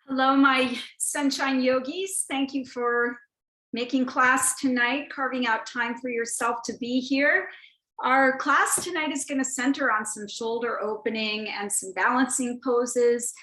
Hello, my sunshine yogis. Thank you for making class tonight, carving out time for yourself to be here. Our class tonight is going to center on some shoulder opening and some balancing poses.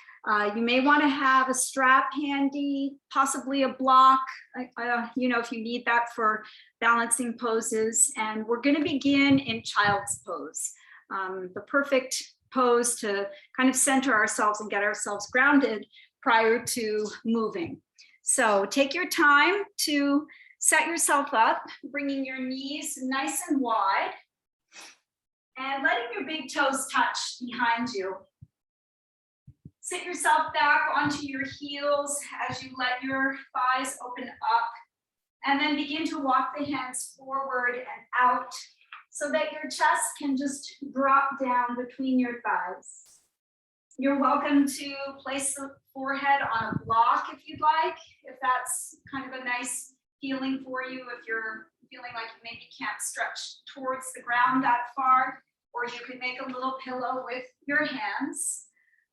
You may want to have a strap handy, possibly a block, if you need that for balancing poses. And we're going to begin in child's pose, the perfect pose to kind of center ourselves and get ourselves grounded prior to moving. So take your time to set yourself up, bringing your knees nice and wide and letting your big toes touch behind you. Sit yourself back onto your heels as you let your thighs open up, and then begin to walk the hands forward and out so that your chest can just drop down between your thighs. You're welcome to place the forehead on a block if you'd like, if that's kind of a nice feeling for you, if you're feeling like you maybe can't stretch towards the ground that far, or you could make a little pillow with your hands.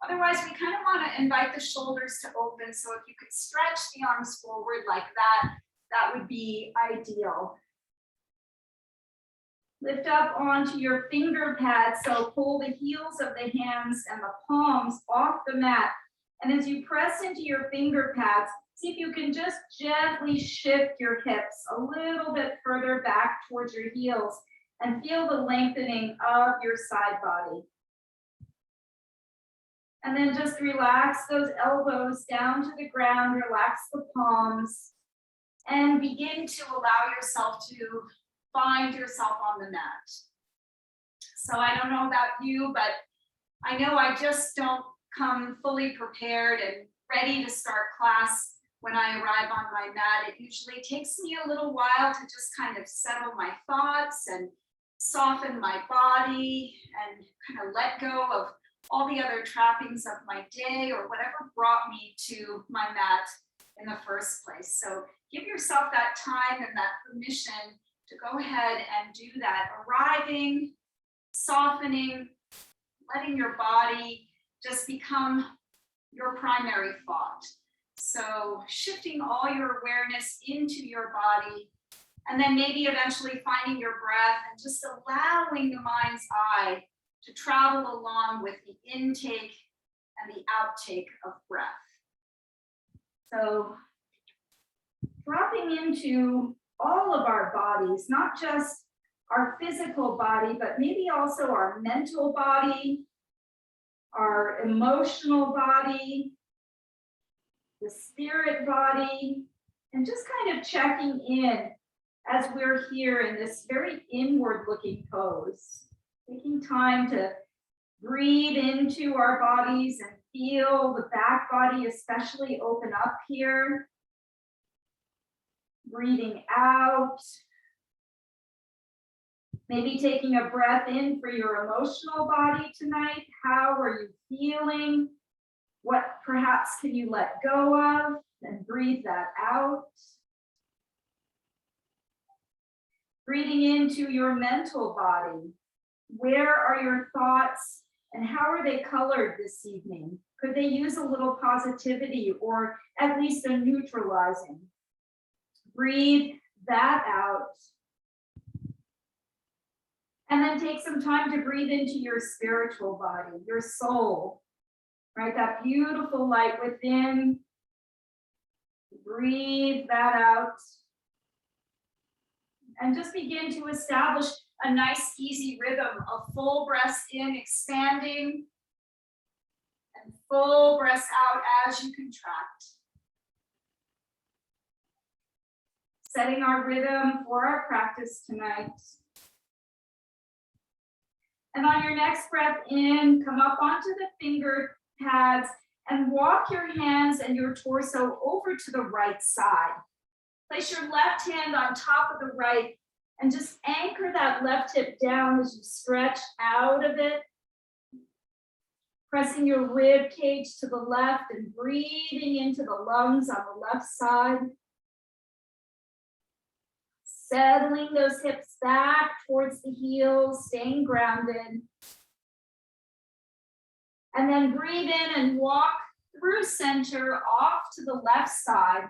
Otherwise, we kind of want to invite the shoulders to open, so if you could stretch the arms forward like that, that would be ideal. Lift up onto your finger pads, so pull the heels of the hands and the palms off the mat. And as you press into your finger pads, see if you can just gently shift your hips a little bit further back towards your heels and feel the lengthening of your side body. And then just relax those elbows down to the ground, relax the palms, and begin to allow yourself to find yourself on the mat. So I don't know about you, but I know I just don't come fully prepared and ready to start class when I arrive on my mat. It usually takes me a little while to just kind of settle my thoughts and soften my body and kind of let go of all the other trappings of my day or whatever brought me to my mat in the first place. So give yourself that time and that permission to go ahead and do that, arriving, softening, letting your body just become your primary thought. So shifting all your awareness into your body, and then maybe eventually finding your breath and just allowing the mind's eye to travel along with the intake and the outtake of breath. So dropping into all of our bodies, not just our physical body, but maybe also our mental body, our emotional body, the spirit body, and just kind of checking in as we're here in this very inward looking pose, taking time to breathe into our bodies and feel the back body especially open up here. Breathing out, maybe taking a breath in for your emotional body tonight. How are you feeling? What perhaps can you let go of? And breathe that out. Breathing into your mental body. Where are your thoughts and how are they colored this evening? Could they use a little positivity or at least a neutralizing? Breathe that out. And then take some time to breathe into your spiritual body, your soul, right? That beautiful light within. Breathe that out. And just begin to establish a nice, easy rhythm of full breaths in, expanding, and full breaths out as you contract. Setting our rhythm for our practice tonight. And on your next breath in, come up onto the finger pads and walk your hands and your torso over to the right side. Place your left hand on top of the right and just anchor that left hip down as you stretch out of it. Pressing your rib cage to the left and breathing into the lungs on the left side. Settling those hips back towards the heels, staying grounded. And then breathe in and walk through center, off to the left side.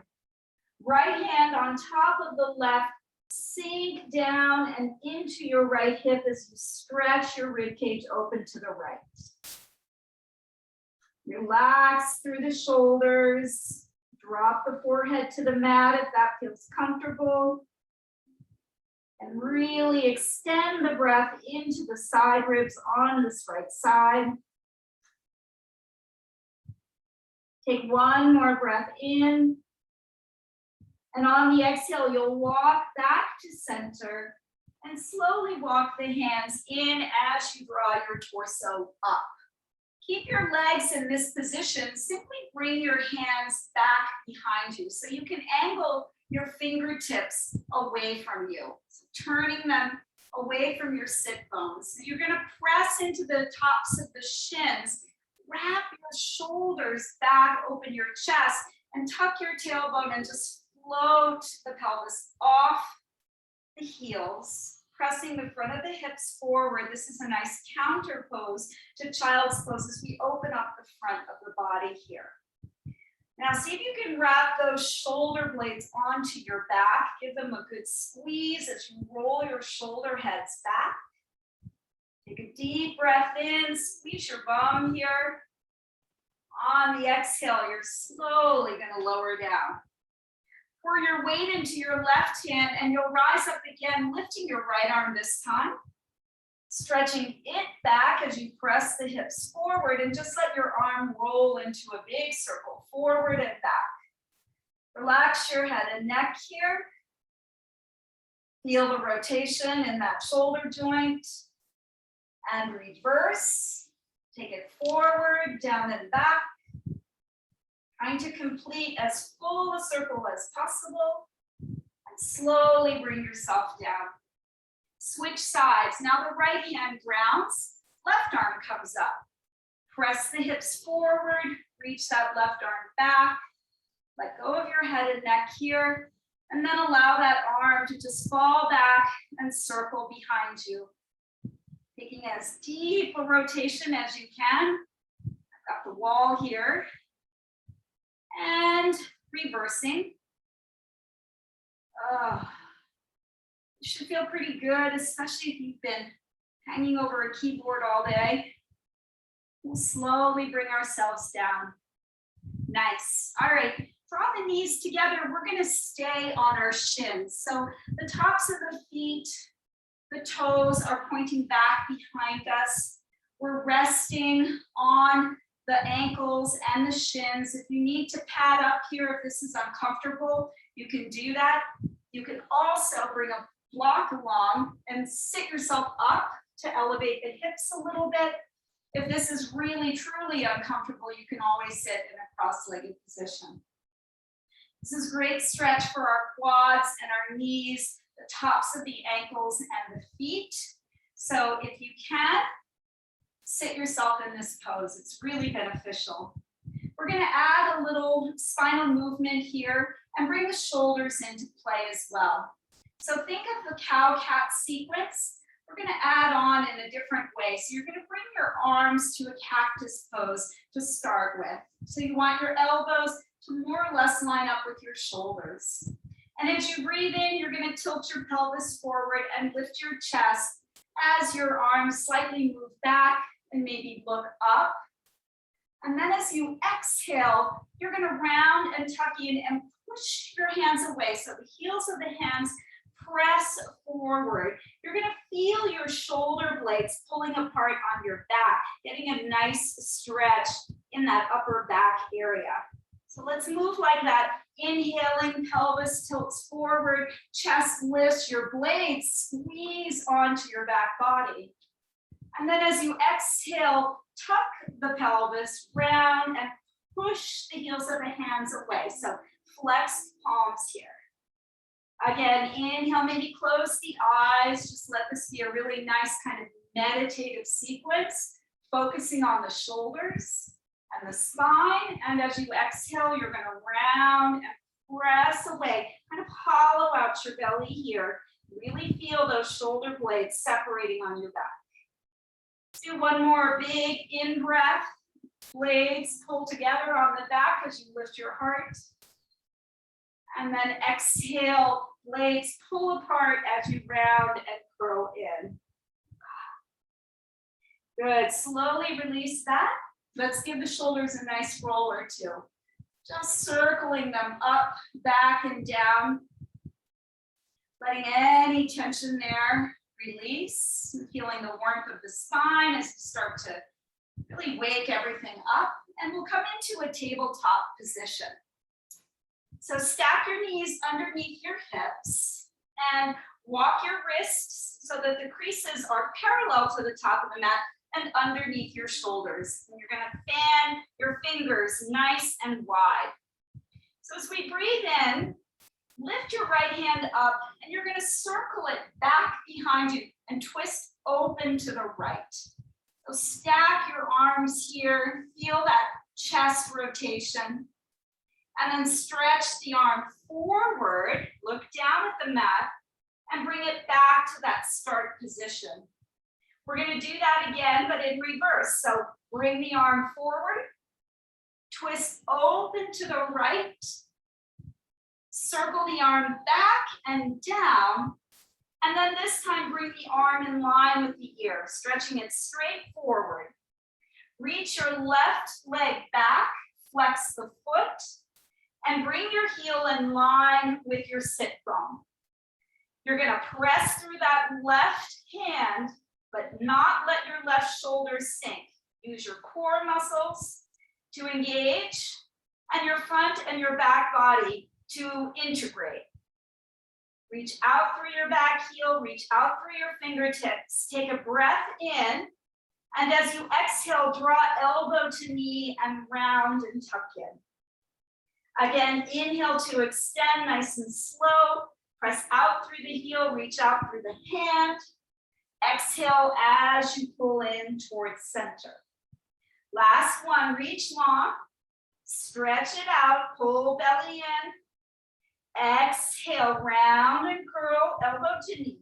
Right hand on top of the left, sink down and into your right hip as you stretch your rib cage open to the right. Relax through the shoulders. Drop the forehead to the mat if that feels comfortable. And really extend the breath into the side ribs on this right side. Take one more breath in. And on the exhale, you'll walk back to center and slowly walk the hands in as you draw your torso up. Keep your legs in this position. Simply bring your hands back behind you so you can angle your fingertips away from you. So turning them away from your sit bones. So you're going to press into the tops of the shins. Wrap your shoulders back, open your chest, and tuck your tailbone and just float the pelvis off the heels, pressing the front of the hips forward. This is a nice counter pose to child's pose as we open up the front of the body here. Now see if you can wrap those shoulder blades onto your back. Give them a good squeeze as you roll your shoulder heads back. Take a deep breath in, squeeze your bum here. On the exhale, you're slowly going to lower down. Pour your weight into your left hand and you'll rise up again, lifting your right arm this time. Stretching it back as you press the hips forward and just let your arm roll into a big circle, forward and back. Relax your head and neck here. Feel the rotation in that shoulder joint. And reverse. Take it forward, down and back. Trying to complete as full a circle as possible. And slowly bring yourself down. Switch sides. Now the right hand grounds, left arm comes up. Press the hips forward, reach that left arm back. Let go of your head and neck here. And then allow that arm to just fall back and circle behind you. Taking as deep a rotation as you can. I've got the wall here. And reversing. You should feel pretty good, especially if you've been hanging over a keyboard all day. We'll slowly bring ourselves down. Nice. All right, draw the knees together. We're going to stay on our shins. So the tops of the feet, the toes are pointing back behind us. We're resting on the ankles and the shins. If you need to pad up here, if this is uncomfortable, you can do that. You can also bring a block along and sit yourself up to elevate the hips a little bit. If this is really, truly uncomfortable, you can always sit in a cross-legged position. This is great stretch for our quads and our knees, the tops of the ankles and the feet. So if you can, sit yourself in this pose. It's really beneficial. We're going to add a little spinal movement here and bring the shoulders into play as well. So think of the cow-cat sequence. We're going to add on in a different way. So you're going to bring your arms to a cactus pose to start with. So you want your elbows to more or less line up with your shoulders. And as you breathe in, you're going to tilt your pelvis forward and lift your chest as your arms slightly move back and maybe look up. And then as you exhale, you're going to round and tuck in and push your hands away. So the heels of the hands press forward. You're going to feel your shoulder blades pulling apart on your back, getting a nice stretch in that upper back area. So let's move like that. Inhaling, pelvis tilts forward, chest lifts, your blades squeeze onto your back body. And then as you exhale, tuck the pelvis, round, and push the heels of the hands away. So flex palms here. Again, inhale, maybe close the eyes. Just let this be a really nice kind of meditative sequence, focusing on the shoulders and the spine. And as you exhale, you're going to round and press away, kind of hollow out your belly here. Really feel those shoulder blades separating on your back. Let's do one more big in breath. Blades pull together on the back as you lift your heart. And then exhale, blades pull apart as you round and curl in. Good, slowly release that. Let's give the shoulders a nice roll or two. Just circling them up, back, and down. Letting any tension there release. Feeling the warmth of the spine as you start to really wake everything up. And we'll come into a tabletop position. So stack your knees underneath your hips and walk your wrists so that the creases are parallel to the top of the mat and underneath your shoulders. And you're going to fan your fingers nice and wide. So as we breathe in, lift your right hand up and you're going to circle it back behind you and twist open to the right. So stack your arms here, feel that chest rotation, and then stretch the arm forward, look down at the mat, and bring it back to that start position. We're going to do that again, but in reverse. So bring the arm forward, twist open to the right, circle the arm back and down, and then this time bring the arm in line with the ear, stretching it straight forward. Reach your left leg back, flex the foot, and bring your heel in line with your sit bone. You're going to press through that left hand, but not let your left shoulder sink. Use your core muscles to engage and your front and your back body to integrate. Reach out through your back heel, reach out through your fingertips. Take a breath in, and as you exhale, draw elbow to knee and round and tuck in. Again, inhale to extend nice and slow. Press out through the heel, reach out through the hand. Exhale as you pull in towards center. Last one, reach long. Stretch it out, pull belly in. Exhale, round and curl, elbow to knee.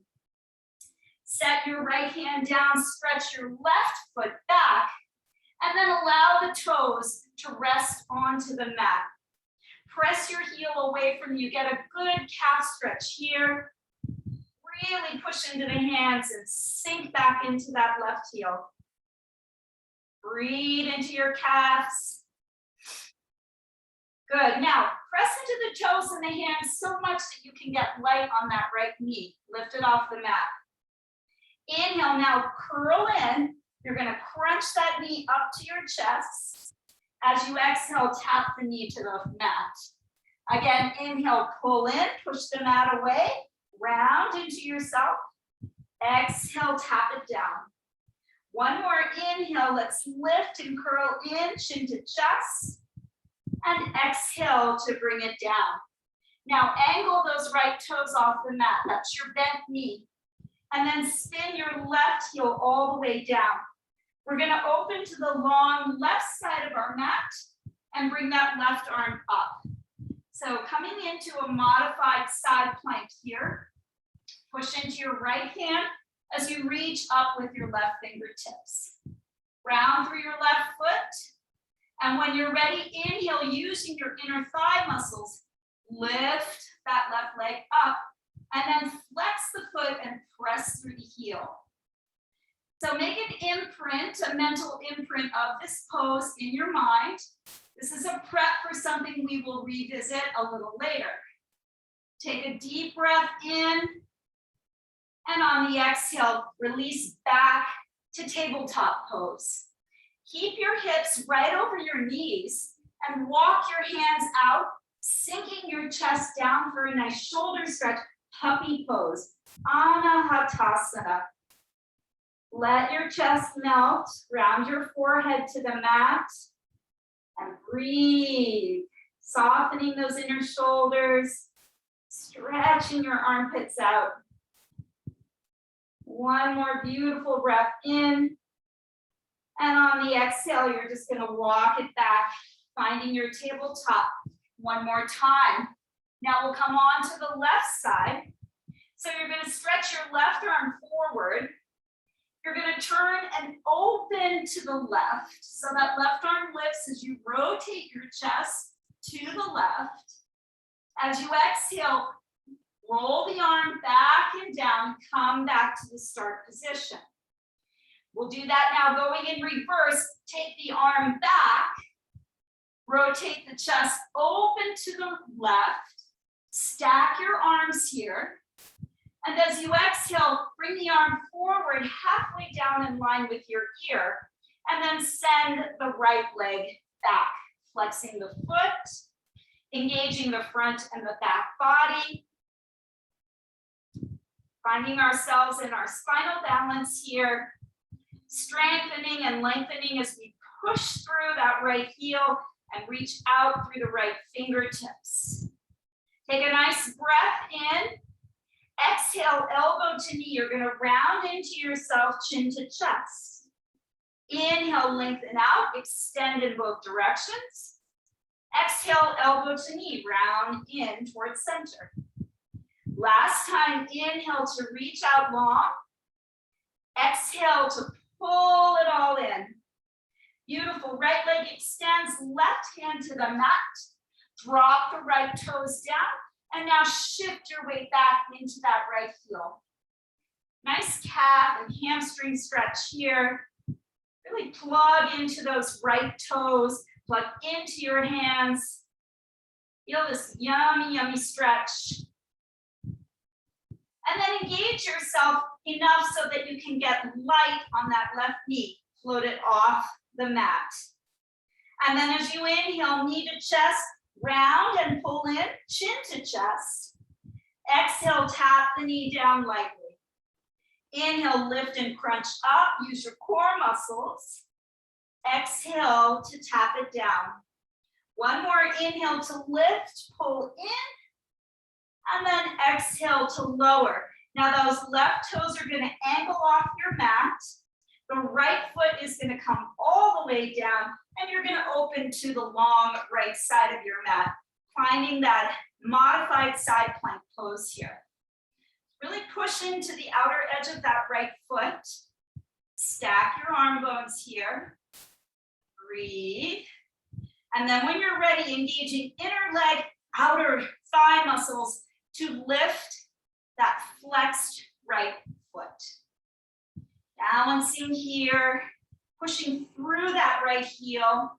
Set your right hand down, stretch your left foot back, and then allow the toes to rest onto the mat. Press your heel away from you, get a good calf stretch here. Really push into the hands and sink back into that left heel. Breathe into your calves. Good. Now, press into the toes and the hands so much that you can get light on that right knee. Lift it off the mat. Inhale, now curl in. You're going to crunch that knee up to your chest. As you exhale, tap the knee to the mat. Again, inhale, pull in, push the mat away, round into yourself. Exhale, tap it down. One more inhale, let's lift and curl in, chin to chest. And exhale to bring it down. Now angle those right toes off the mat. That's your bent knee. And then spin your left heel all the way down. We're going to open to the long left side of our mat and bring that left arm up. So coming into a modified side plank here. Push into your right hand as you reach up with your left fingertips. Round through your left foot. And when you're ready, inhale, using your inner thigh muscles, lift that left leg up, and then flex the foot and press through the heel. So make an imprint, a mental imprint of this pose in your mind. This is a prep for something we will revisit a little later. Take a deep breath in, and on the exhale, release back to tabletop pose. Keep your hips right over your knees and walk your hands out, sinking your chest down for a nice shoulder stretch, puppy pose, Anahatasana. Let your chest melt, round your forehead to the mat, and breathe, softening those inner shoulders, stretching your armpits out. One more beautiful breath in. And on the exhale, you're just going to walk it back, finding your tabletop. One more time. Now we'll come on to the left side. So you're going to stretch your left arm forward. You're going to turn and open to the left. So that left arm lifts as you rotate your chest to the left. As you exhale, roll the arm back and down, come back to the start position. We'll do that now going in reverse. Take the arm back, rotate the chest open to the left, stack your arms here. And as you exhale, bring the arm forward halfway down in line with your ear, and then send the right leg back, flexing the foot, engaging the front and the back body, finding ourselves in our spinal balance here, strengthening and lengthening as we push through that right heel and reach out through the right fingertips. Take a nice breath in. Exhale, elbow to knee. You're going to round into yourself, chin to chest. Inhale, lengthen out, extend in both directions. Exhale, elbow to knee, round in towards center. Last time, inhale to reach out long. Exhale to pull it all in. Beautiful, right leg extends, left hand to the mat. Drop the right toes down. And now shift your weight back into that right heel. Nice calf and hamstring stretch here. Really plug into those right toes, plug into your hands. Feel this yummy, yummy stretch. And then engage yourself enough so that you can get light on that left knee. Float it off the mat. And then as you inhale, knee to chest, round and pull in, chin to chest. Exhale, tap the knee down lightly. Inhale, lift and crunch up. Use your core muscles. Exhale to tap it down. One more inhale to lift, pull in, and then exhale to lower. Now those left toes are going to angle off your mat. The right foot is going to come all the way down, and you're going to open to the long right side of your mat, finding that modified side plank pose here. Really push into the outer edge of that right foot. Stack your arm bones here. Breathe. And then when you're ready, engaging inner leg, outer thigh muscles to lift that flexed right foot. Balancing here, pushing through that right heel,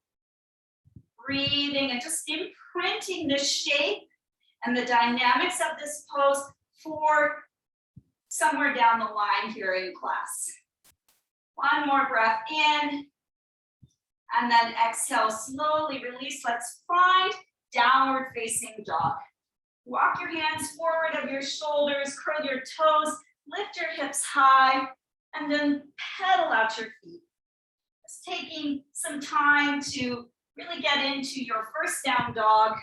breathing and just imprinting the shape and the dynamics of this pose for somewhere down the line here in class. One more breath in, and then exhale, slowly release. Let's find downward facing dog. Walk your hands forward of your shoulders, curl your toes, lift your hips high, and then pedal out your feet. Just taking some time to really get into your first down dog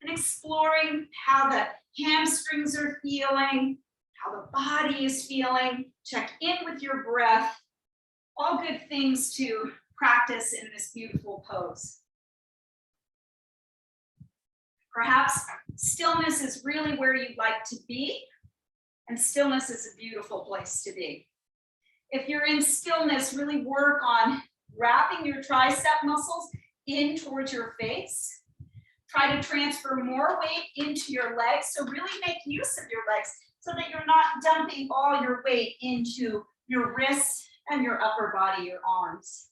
and exploring how the hamstrings are feeling, how the body is feeling. Check in with your breath. All good things to practice in this beautiful pose. Perhaps stillness is really where you'd like to be, and stillness is a beautiful place to be. If you're in stillness, really work on wrapping your tricep muscles in towards your face. Try to transfer more weight into your legs, so really make use of your legs so that you're not dumping all your weight into your wrists and your upper body, your arms.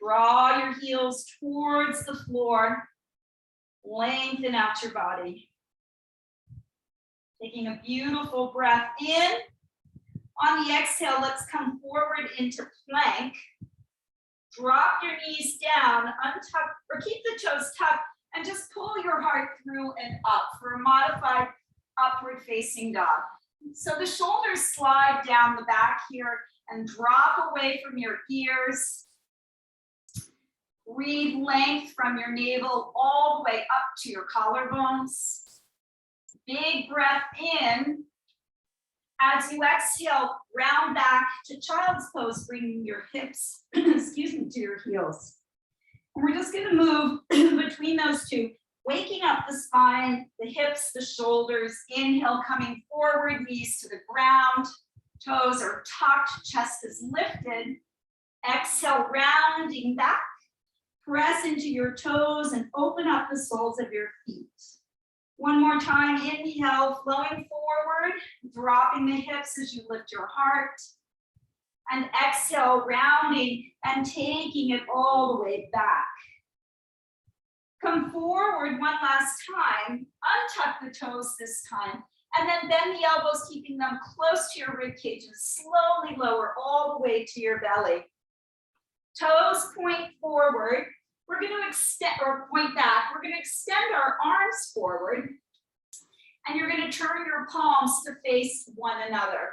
Draw your heels towards the floor. Lengthen out your body. Taking a beautiful breath in. On the exhale, let's come forward into plank. Drop your knees down, untuck, or keep the toes tucked, and just pull your heart through and up for a modified upward facing dog. So the shoulders slide down the back here and drop away from your ears. Breathe length from your navel all the way up to your collarbones. Big breath in. As you exhale, round back to child's pose, bringing your hips, excuse me, to your heels. And we're just gonna move between those two, waking up the spine, the hips, the shoulders. Inhale, coming forward, knees to the ground. Toes are tucked, chest is lifted. Exhale, rounding back. Press into your toes and open up the soles of your feet. One more time, inhale, flowing forward, dropping the hips as you lift your heart. And exhale, rounding and taking it all the way back. Come forward one last time, untuck the toes this time, and then bend the elbows, keeping them close to your rib cage and slowly lower all the way to your belly. Toes point forward. We're going to extend, or point back. We're going to extend our arms forward, and you're going to turn your palms to face one another.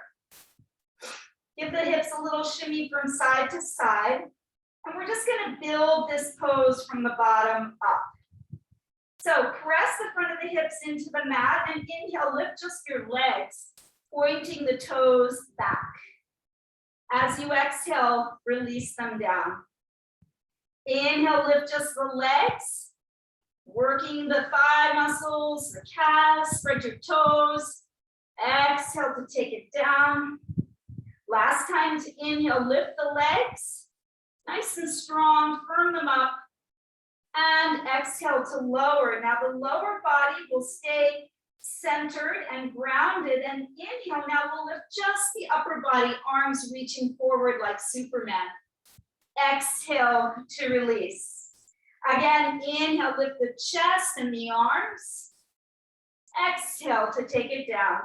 Give the hips a little shimmy from side to side, and we're just going to build this pose from the bottom up. So press the front of the hips into the mat and inhale, lift just your legs, pointing the toes back. As you exhale, release them down. Inhale, lift just the legs, working the thigh muscles, the calves, spread your toes. Exhale to take it down. Last time to inhale, lift the legs, nice and strong, firm them up. And exhale to lower. Now the lower body will stay centered and grounded. And inhale, now we'll lift just the upper body, arms reaching forward like Superman. Exhale to release. Again, inhale, lift the chest and the arms. Exhale to take it down.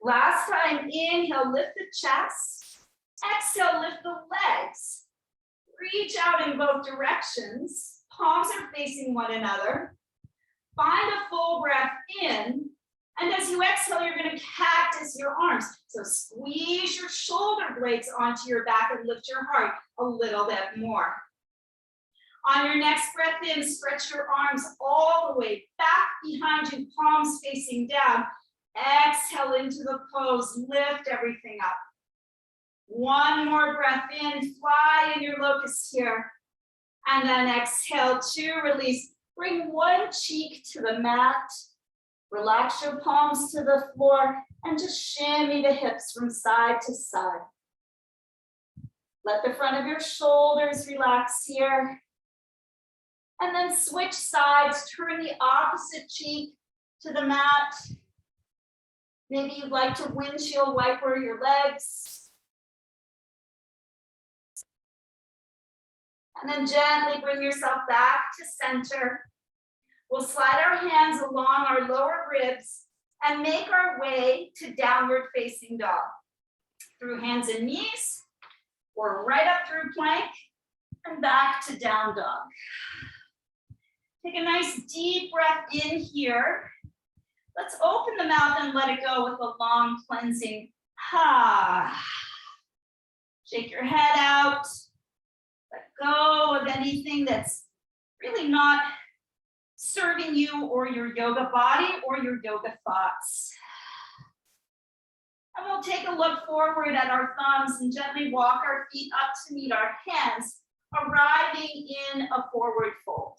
Last time, inhale, lift the chest. Exhale, lift the legs. Reach out in both directions. Palms are facing one another. Find a full breath in. And as you exhale, you're going to cactus your arms. So squeeze your shoulder blades onto your back and lift your heart a little bit more. On your next breath in, stretch your arms all the way back behind you, palms facing down. Exhale into the pose, lift everything up. One more breath in, fly in your locust here. And then exhale to release. Bring one cheek to the mat. Relax your palms to the floor and just shimmy the hips from side to side. Let the front of your shoulders relax here. And then switch sides, turn the opposite cheek to the mat. Maybe you'd like to windshield wiper your legs. And then gently bring yourself back to center. We'll slide our hands along our lower ribs and make our way to downward facing dog. Through hands and knees, or right up through plank and back to down dog. Take a nice deep breath in here. Let's open the mouth and let it go with a long cleansing ha. Shake your head out. Let go of anything that's really not serving you or your yoga body or your yoga thoughts. And we'll take a look forward at our thumbs and gently walk our feet up to meet our hands, arriving in a forward fold.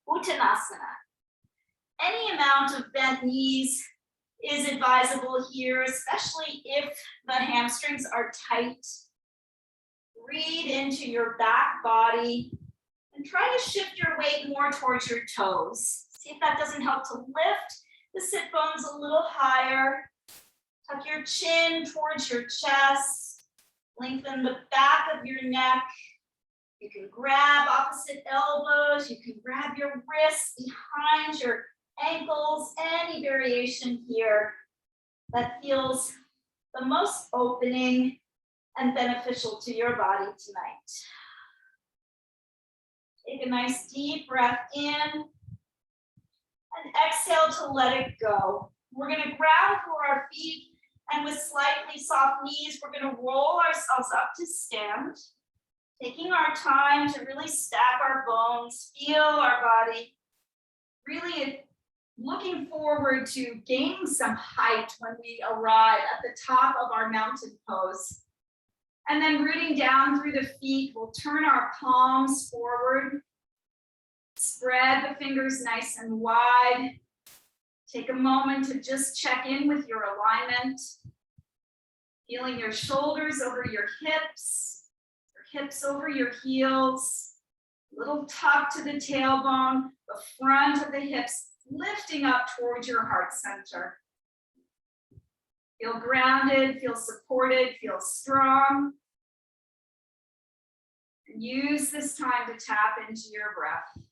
Uttanasana. Any amount of bent knees is advisable here, especially if the hamstrings are tight. Breathe into your back body and try to shift your weight more towards your toes. See if that doesn't help to lift the sit bones a little higher. Tuck your chin towards your chest. Lengthen the back of your neck. You can grab opposite elbows. You can grab your wrists behind your ankles. Any variation here that feels the most opening and beneficial to your body tonight. Take a nice deep breath in and exhale to let it go. We're going to ground through our feet, and with slightly soft knees, we're going to roll ourselves up to stand, taking our time to really stack our bones, feel our body, really looking forward to gaining some height when we arrive at the top of our mountain pose. And then rooting down through the feet, we'll turn our palms forward, spread the fingers nice and wide. Take a moment to just check in with your alignment. Feeling your shoulders over your hips over your heels, little tuck to the tailbone, the front of the hips lifting up towards your heart center. Feel grounded, feel supported, feel strong. And use this time to tap into your breath.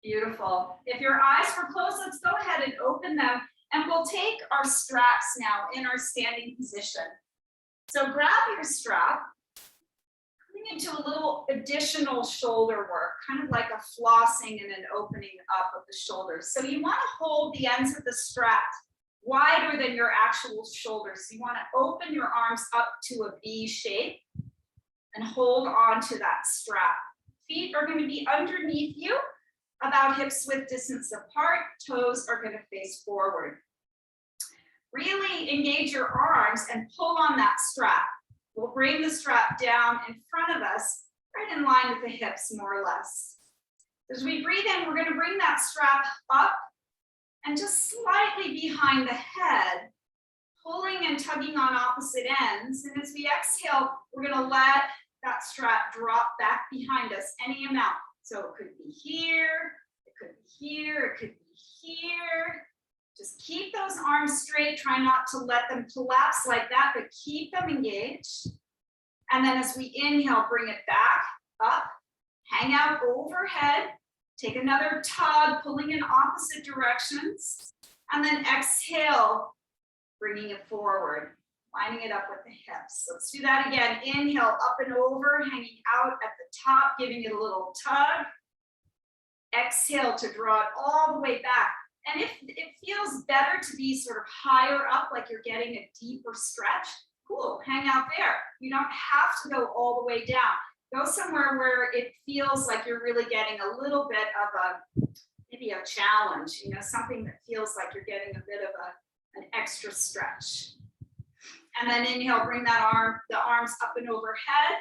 Beautiful. If your eyes were closed, let's go ahead and open them, and we'll take our straps now in our standing position. So grab your strap, coming into a little additional shoulder work, kind of like a flossing and an opening up of the shoulders. So you want to hold the ends of the strap wider than your actual shoulders. So you want to open your arms up to a V shape and hold on to that strap. Feet are going to be underneath you, about hips width distance apart. Toes are going to face forward. Really engage your arms and pull on that strap. We'll bring the strap down in front of us, right in line with the hips, more or less. As we breathe in, we're going to bring that strap up and just slightly behind the head, pulling and tugging on opposite ends. And as we exhale, we're going to let that strap drop back behind us any amount. So it could be here, it could be here, it could be here. Just keep those arms straight. Try not to let them collapse like that, but keep them engaged. And then as we inhale, bring it back up, hang out overhead, take another tug, pulling in opposite directions, and then exhale, bringing it forward, lining it up with the hips. Let's do that again. Inhale, up and over, hanging out at the top, giving it a little tug. Exhale to draw it all the way back. And if it feels better to be sort of higher up, like you're getting a deeper stretch, cool, hang out there. You don't have to go all the way down. Go somewhere where it feels like you're really getting a little bit of maybe a challenge, something that feels like you're getting a bit of an extra stretch. And then inhale, bring the arms up and overhead.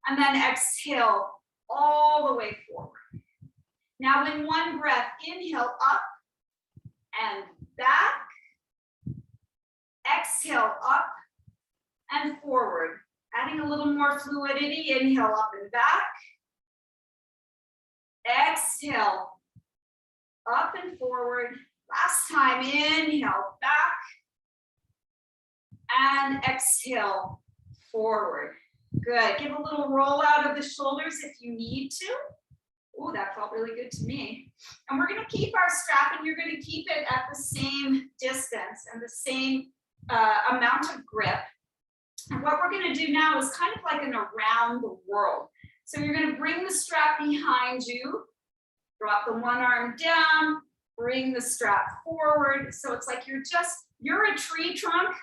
And then exhale all the way forward. Now in one breath, inhale up and back. Exhale up and forward. Adding a little more fluidity, inhale up and back. Exhale up and forward. Last time, inhale back. And exhale forward. Good. Give a little roll out of the shoulders if you need to. Oh, that felt really good to me. And we're going to keep our strap, and you're going to keep it at the same distance and the same amount of grip. And what we're going to do now is kind of like an around the world. So you're going to bring the strap behind you, drop the one arm down, bring the strap forward. So it's like you're a tree trunk,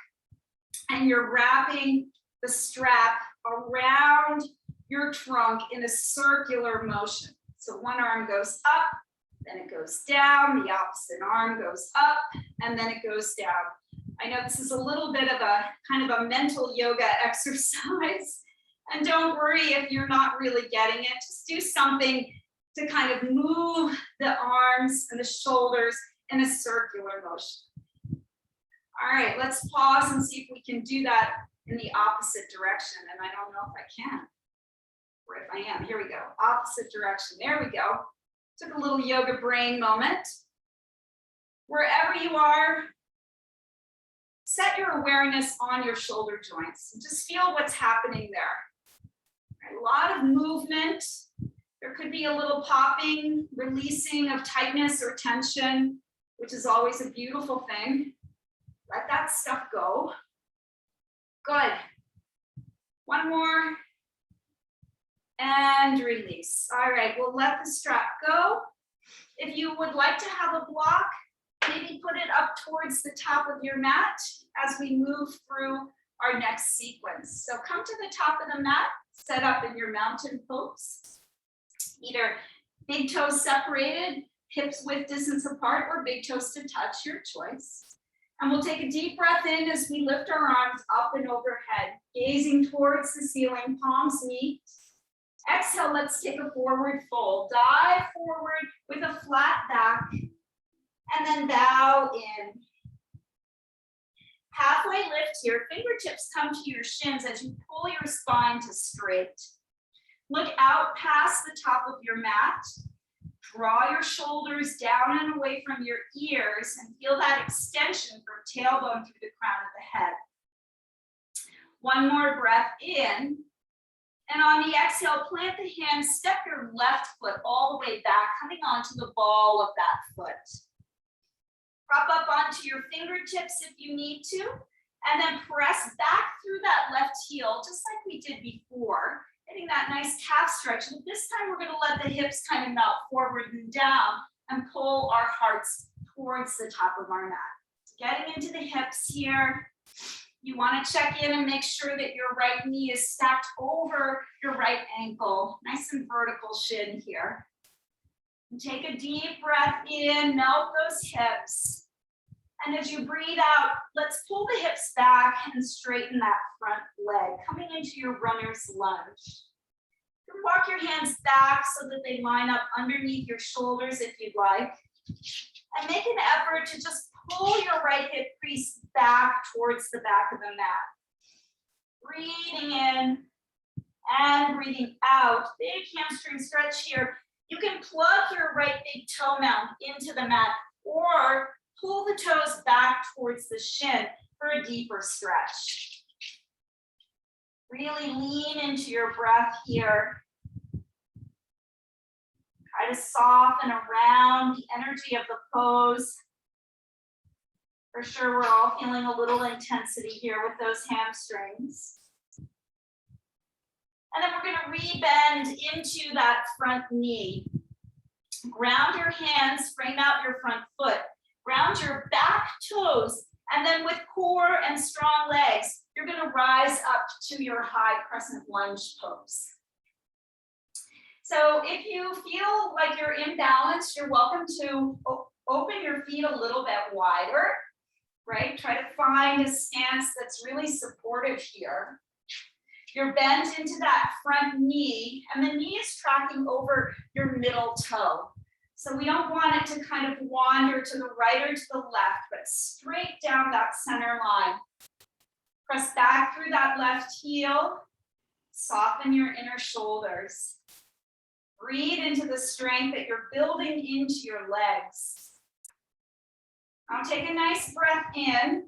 and you're wrapping the strap around your trunk in a circular motion. So one arm goes up, then it goes down, the opposite arm goes up, and then it goes down. I know this is a little bit of a kind of a mental yoga exercise, and don't worry if you're not really getting it. Just do something to kind of move the arms and the shoulders in a circular motion. All right, let's pause and see if we can do that in the opposite direction. And I don't know if I can, or if I am. Here we go, opposite direction. There we go. Took a little yoga brain moment. Wherever you are, set your awareness on your shoulder joints. Just feel what's happening there. A lot of movement. There could be a little popping, releasing of tightness or tension, which is always a beautiful thing. Let that stuff go. Good. One more. And release. All right, we'll let the strap go. If you would like to have a block, maybe put it up towards the top of your mat as we move through our next sequence. So come to the top of the mat, set up in your mountain pose. Either big toes separated, hips width distance apart, or big toes to touch, your choice. And we'll take a deep breath in as we lift our arms up and overhead, gazing towards the ceiling, palms meet. Exhale, let's take a forward fold. Dive forward with a flat back. And then bow in. Halfway lift here, fingertips come to your shins as you pull your spine to straight. Look out past the top of your mat. Draw your shoulders down and away from your ears and feel that extension from tailbone through the crown of the head. One more breath in. And on the exhale, plant the hands, step your left foot all the way back, coming onto the ball of that foot. Prop up onto your fingertips if you need to, and then press back through that left heel, just like we did before, getting that nice calf stretch. And this time we're going to let the hips kind of melt forward and down and pull our hearts towards the top of our mat. Getting into the hips here. You want to check in and make sure that your right knee is stacked over your right ankle. Nice and vertical shin here. And take a deep breath in, melt those hips. And as you breathe out, let's pull the hips back and straighten that front leg, coming into your runner's lunge. You can walk your hands back so that they line up underneath your shoulders if you'd like. And make an effort to just pull your right hip crease back towards the back of the mat. Breathing in and breathing out. Big hamstring stretch here. You can plug your right big toe mound into the mat or pull the toes back towards the shin for a deeper stretch. Really lean into your breath here. Try to soften around the energy of the pose. For sure, we're all feeling a little intensity here with those hamstrings. And then we're going to rebend into that front knee. Ground your hands, frame out your front foot. Ground your back toes. And then with core and strong legs, you're going to rise up to your high crescent lunge pose. So if you feel like you're imbalanced, you're welcome to open your feet a little bit wider, right? Try to find a stance that's really supportive here. You're bent into that front knee, and the knee is tracking over your middle toe. So we don't want it to kind of wander to the right or to the left, but straight down that center line. Press back through that left heel. Soften your inner shoulders. Breathe into the strength that you're building into your legs. Now take a nice breath in.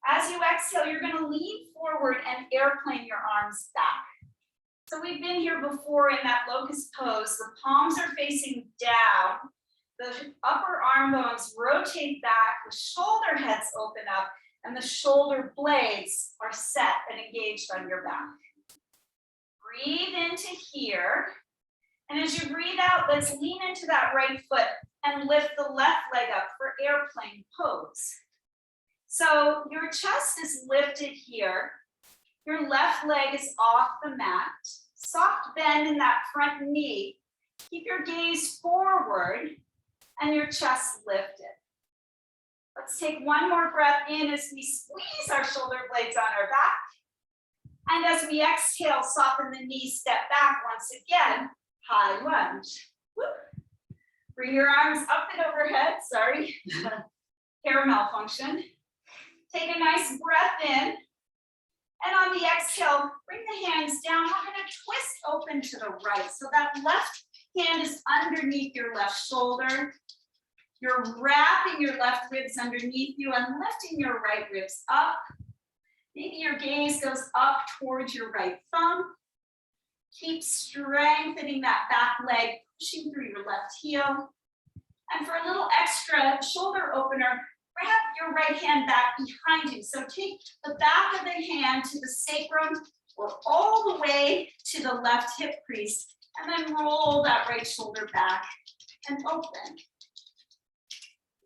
As you exhale, you're going to lean forward and airplane your arms back. So we've been here before in that locust pose. The palms are facing down. The upper arm bones rotate back. The shoulder heads open up. And the shoulder blades are set and engaged on your back. Breathe into here. And as you breathe out, let's lean into that right foot and lift the left leg up for airplane pose. So your chest is lifted here. Your left leg is off the mat. Soft bend in that front knee. Keep your gaze forward and your chest lifted. Let's take one more breath in as we squeeze our shoulder blades on our back. And as we exhale, soften the knee, step back once again, high lunge. Woo. Bring your arms up and overhead, sorry, hair malfunction. Take a nice breath in. And on the exhale, bring the hands down. We're going to twist open to the right. So that left hand is underneath your left shoulder. You're wrapping your left ribs underneath you and lifting your right ribs up. Maybe your gaze goes up towards your right thumb. Keep strengthening that back leg, pushing through your left heel. And for a little extra shoulder opener, wrap your right hand back behind you. So take the back of the hand to the sacrum or all the way to the left hip crease, and then roll that right shoulder back and open.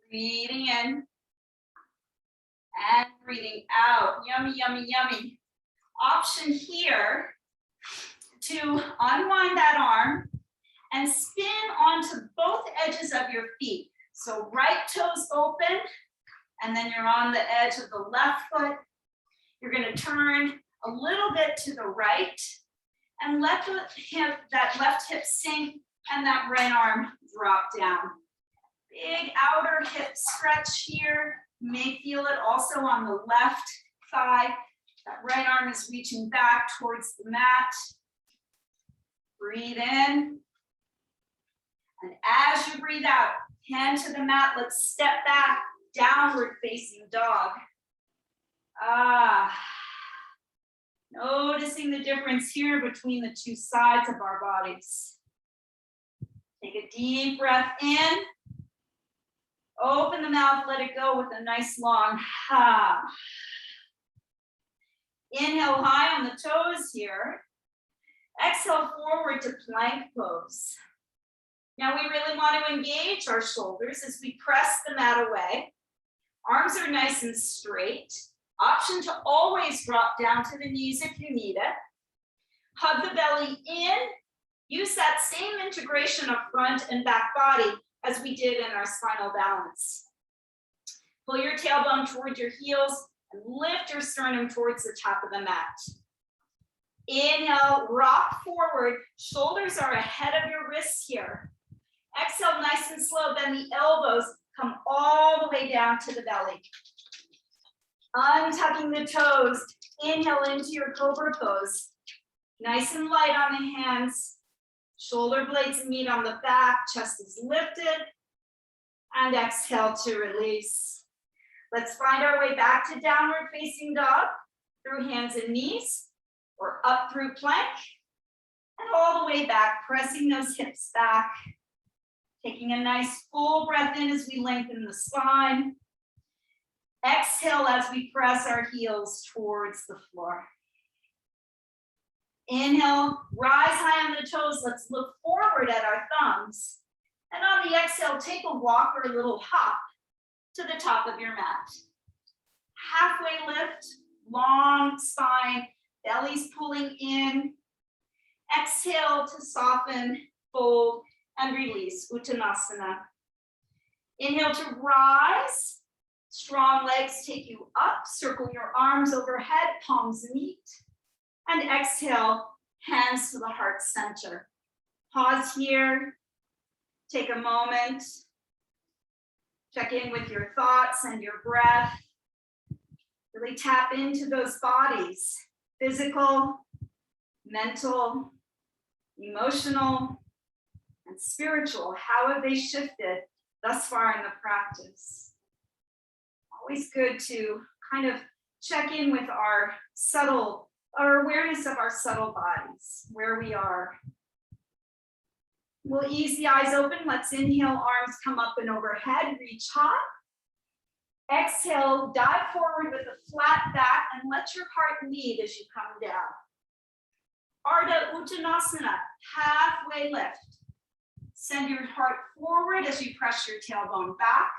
Breathing in and breathing out. Yummy, yummy, yummy. Option here to unwind that arm and spin onto both edges of your feet. So right toes open, and then you're on the edge of the left foot. You're going to turn a little bit to the right and let that left hip sink and that right arm drop down. Big outer hip stretch here. You may feel it also on the left thigh. That right arm is reaching back towards the mat. Breathe in. And as you breathe out, hand to the mat. Let's step back, downward facing dog. Noticing the difference here between the two sides of our bodies. Take a deep breath in. Open the mouth, let it go with a nice long ha. Inhale high on the toes here. Exhale forward to plank pose. Now we really want to engage our shoulders as we press the mat away. Arms are nice and straight. Option to always drop down to the knees if you need it. Hug the belly in. Use that same integration of front and back body as we did in our spinal balance. Pull your tailbone towards your heels and lift your sternum towards the top of the mat. Inhale, rock forward. Shoulders are ahead of your wrists here. Exhale, nice and slow. Bend the elbows. Come all the way down to the belly. Untucking the toes. Inhale into your cobra pose. Nice and light on the hands. Shoulder blades meet on the back. Chest is lifted. And exhale to release. Let's find our way back to downward facing dog through hands and knees, or up through plank, and all the way back, pressing those hips back. Taking a nice full breath in as we lengthen the spine. Exhale as we press our heels towards the floor. Inhale, rise high on the toes. Let's look forward at our thumbs. And on the exhale, take a walk or a little hop to the top of your mat. Halfway lift, long spine, belly's pulling in. Exhale to soften, fold, and release, Uttanasana. Inhale to rise. Strong legs take you up. Circle your arms overhead, palms meet. And exhale, hands to the heart center. Pause here. Take a moment. Check in with your thoughts and your breath. Really tap into those bodies. Physical, mental, emotional, and spiritual. How have they shifted thus far in the practice? Always good to kind of check in with our awareness of our subtle bodies, where we are. We'll ease the eyes open. Let's inhale, arms come up and overhead, reach high. Exhale, dive forward with a flat back and let your heart lead as you come down. Ardha Uttanasana, halfway lift. Send your heart forward as you press your tailbone back.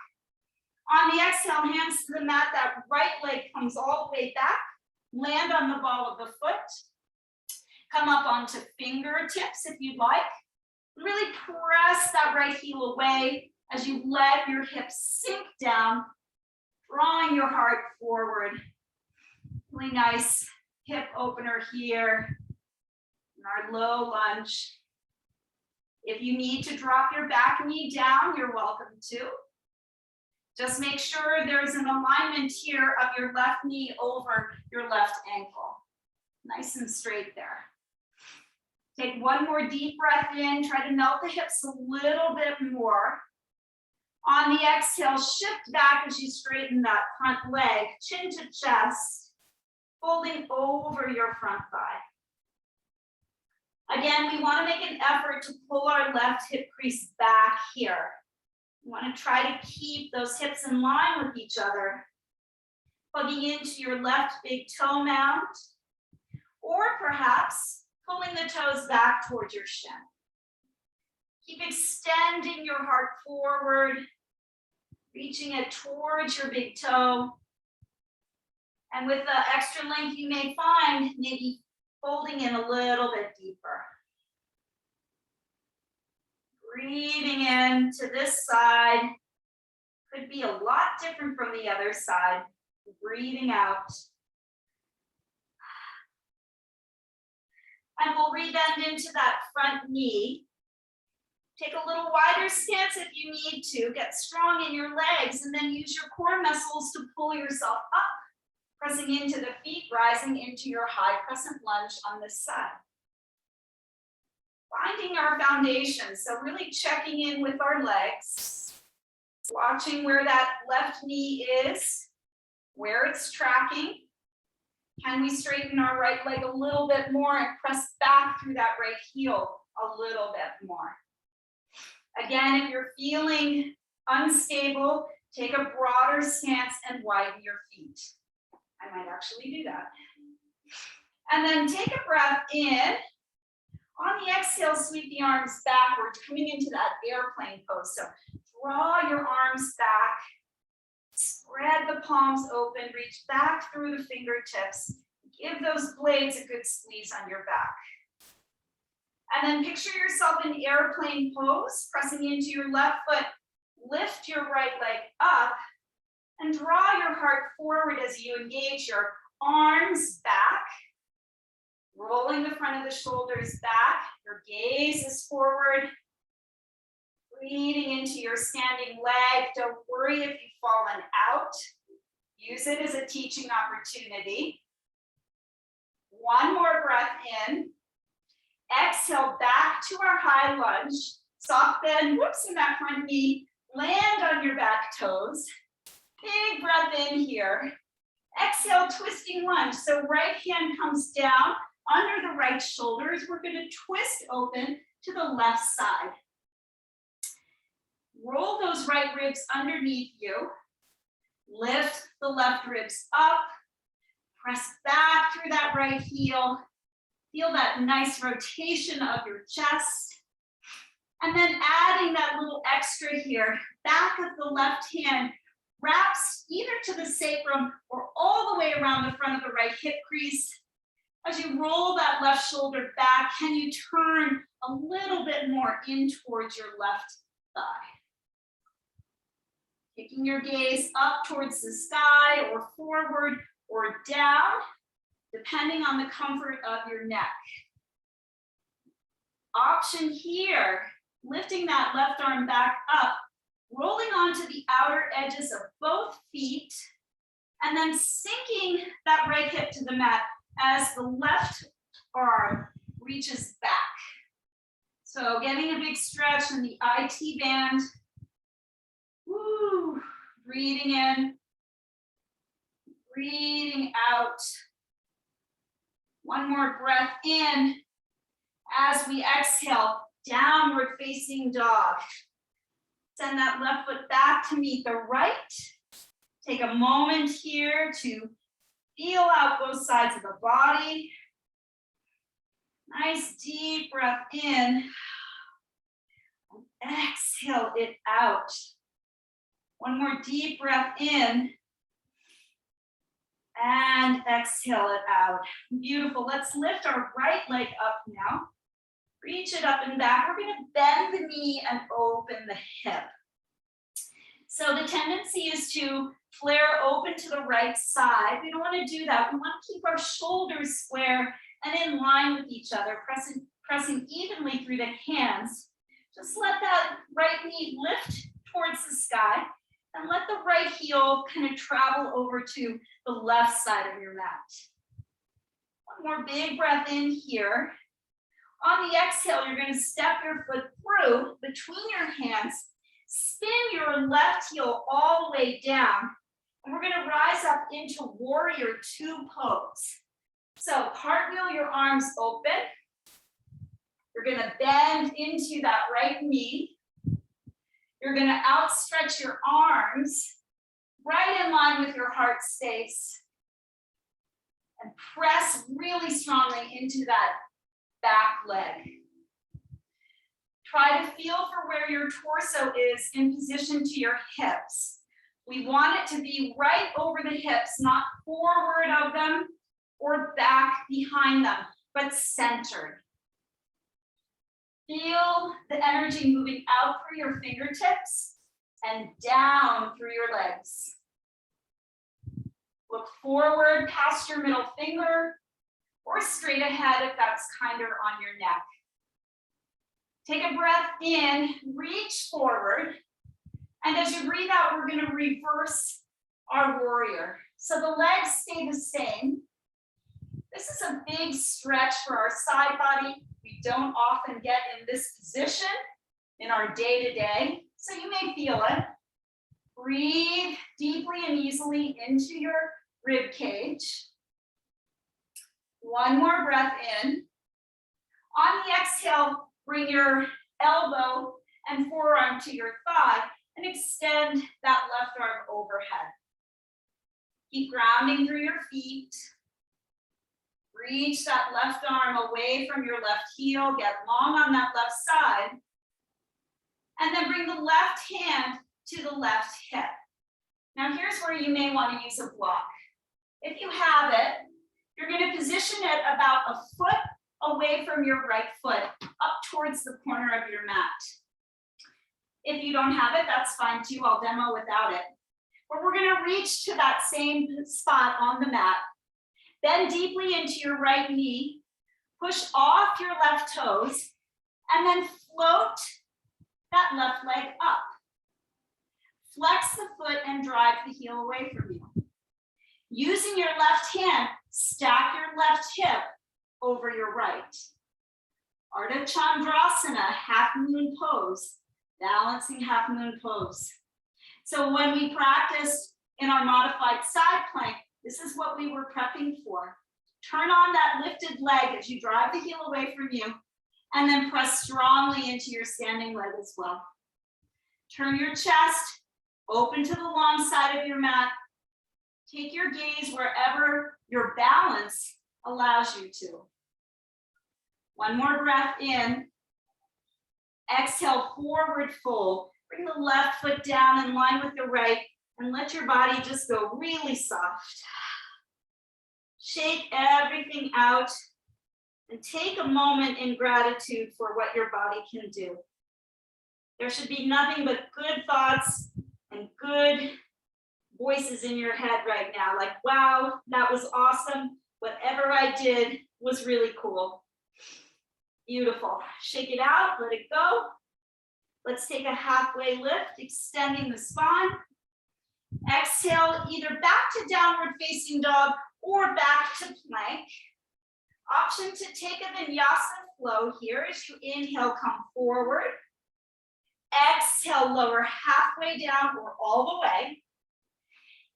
On the exhale, hands to the mat, that right leg comes all the way back. Land on the ball of the foot. Come up onto fingertips if you'd like. Really press that right heel away as you let your hips sink down, drawing your heart forward. Really nice hip opener here in our low lunge. If you need to drop your back knee down, you're welcome to. Just make sure there's an alignment here of your left knee over your left ankle. Nice and straight there. Take one more deep breath in. Try to melt the hips a little bit more. On the exhale, shift back as you straighten that front leg, chin to chest, folding over your front thigh. Again, we want to make an effort to pull our left hip crease back here. You want to try to keep those hips in line with each other. Plugging into your left big toe mound, or perhaps pulling the toes back towards your shin. Keep extending your heart forward, reaching it towards your big toe. And with the extra length you may find, maybe folding in a little bit deeper. Breathing in to this side. Could be a lot different from the other side. Breathing out. And we'll rebend into that front knee. Take a little wider stance if you need to. Get strong in your legs and then use your core muscles to pull yourself up, pressing into the feet, rising into your high crescent lunge on this side. Finding our foundation, so really checking in with our legs, watching where that left knee is, where it's tracking. Can we straighten our right leg a little bit more and press back through that right heel a little bit more? Again, if you're feeling unstable, take a broader stance and widen your feet. I might actually do that. And then take a breath in. On the exhale, sweep the arms backwards, coming into that airplane pose. So draw your arms back, spread the palms open, reach back through the fingertips. Give those blades a good squeeze on your back. And then picture yourself in airplane pose, pressing into your left foot, lift your right leg up, and draw your heart forward as you engage your arms back, rolling the front of the shoulders back, your gaze is forward, breathing into your standing leg. Don't worry if you've fallen out. Use it as a teaching opportunity. One more breath in. Exhale back to our high lunge. Soft bend, whoops, in that front knee. Land on your back toes. Big breath in here. Exhale, twisting lunge. So right hand comes down under the right shoulders. We're going to twist open to the left side. Roll those right ribs underneath you. Lift the left ribs up. Press back through that right heel. Feel that nice rotation of your chest. And then adding that little extra here, back of the left hand wraps either to the sacrum or all the way around the front of the right hip crease. As you roll that left shoulder back, can you turn a little bit more in towards your left thigh? Taking your gaze up towards the sky or forward or down, depending on the comfort of your neck. Option here, lifting that left arm back up, rolling onto the outer edges of both feet, and then sinking that right hip to the mat as the left arm reaches back. So getting a big stretch in the IT band. Woo, breathing in, breathing out. One more breath in as we exhale, downward facing dog. Send that left foot back to meet the right. Take a moment here to feel out both sides of the body. Nice deep breath in. And exhale it out. One more deep breath in. And exhale it out. Beautiful. Let's lift our right leg up now. Reach it up and back. We're going to bend the knee and open the hip. So the tendency is to flare open to the right side. We don't want to do that. We want to keep our shoulders square and in line with each other, pressing evenly through the hands. Just let that right knee lift towards the sky and let the right heel kind of travel over to the left side of your mat. One more big breath in here. On the exhale, you're going to step your foot through between your hands, spin your left heel all the way down, and we're going to rise up into warrior two pose. So cartwheel your arms open. You're going to bend into that right knee. You're going to outstretch your arms right in line with your heart space and press really strongly into that back leg. Try to feel for where your torso is in position to your hips. We want it to be right over the hips, not forward of them or back behind them, but centered. Feel the energy moving out through your fingertips and down through your legs. Look forward past your middle finger or straight ahead if that's kinder on your neck. Take a breath in, reach forward. And as you breathe out, we're going to reverse our warrior. So the legs stay the same. This is a big stretch for our side body. We don't often get in this position in our day-to-day, so you may feel it. Breathe deeply and easily into your rib cage. One more breath in. On the exhale, bring your elbow and forearm to your thigh and extend that left arm overhead. Keep grounding through your feet. Reach that left arm away from your left heel. Get long on that left side. And then bring the left hand to the left hip. Now here's where you may want to use a block. If you have it, you're going to position it about a foot away from your right foot, up towards the corner of your mat. If you don't have it, that's fine too. I'll demo without it. But we're going to reach to that same spot on the mat. Bend deeply into your right knee. Push off your left toes. And then float that left leg up. Flex the foot and drive the heel away from you. Using your left hand, stack your left hip over your right. Ardha Chandrasana, half moon pose, balancing half moon pose. So when we practiced in our modified side plank, this is what we were prepping for. Turn on that lifted leg as you drive the heel away from you, and then press strongly into your standing leg as well. Turn your chest open to the long side of your mat. Take your gaze wherever your balance allows you to. One more breath in. Exhale, forward fold. Bring the left foot down in line with the right and let your body just go really soft. Shake everything out and take a moment in gratitude for what your body can do. There should be nothing but good thoughts and good voices in your head right now. Like, wow, that was awesome. Whatever I did was really cool. Beautiful. Shake it out, let it go. Let's take a halfway lift, extending the spine. Exhale, either back to downward facing dog or back to plank. Option to take a vinyasa flow here as you inhale, come forward. Exhale, lower halfway down or all the way.